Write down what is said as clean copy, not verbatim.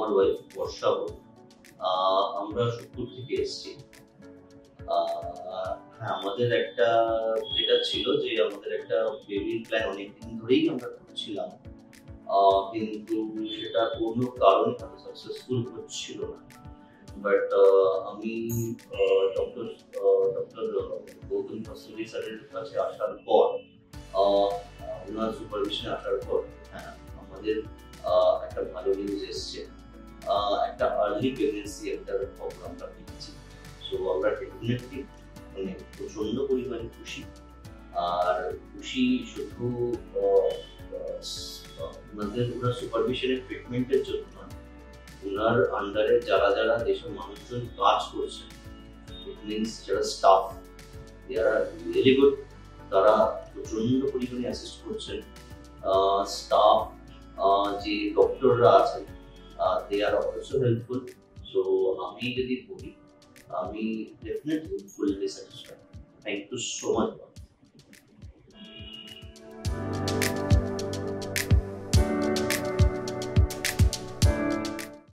আমার ওয়াইফ বর্ষা বল। আমরা সুপুর থেকে এসেছি। হ্যাঁ, আমাদের একটা যেটা ছিল যে আমাদের একটা বেবির প্ল্যান অনেকদিন ধরেই আমরা করছিলাম, কিন্তু সেটা কোনো কারণে হয়তো সাকসেসফুল হচ্ছিল না। বাট আমি ডক্টর গৌতম কস্তুরি স্যারের কাছে আসার পর, ওনার সুপারভিশনে আসার পর, হ্যাঁ, আমাদের একটা ভালো নিউজ এসছে। একটা আর্লি প্রেগনেন্সি একটা খবর আমরা পেয়েছি। সো আমরা ডেফিনেটলি মানে প্রচন্ড পরিমাণে খুশি। আর খুশি শুধু ওনার সুপারভিশনের ট্রিটমেন্টের জন্য নয়, ওনার আন্ডারে যারা যারা যেসব মানুষজন কাজ করছেন, ইট মিনস যারা staff, they are really good. তারা প্রচন্ড পরিমাণে অ্যাসিস্ট করছেন। স্টাফ যে ডক্টররা আছেন, they are also helpful. So আমি যদি বলি, আমি definitely fully satisfied. Thank you so much.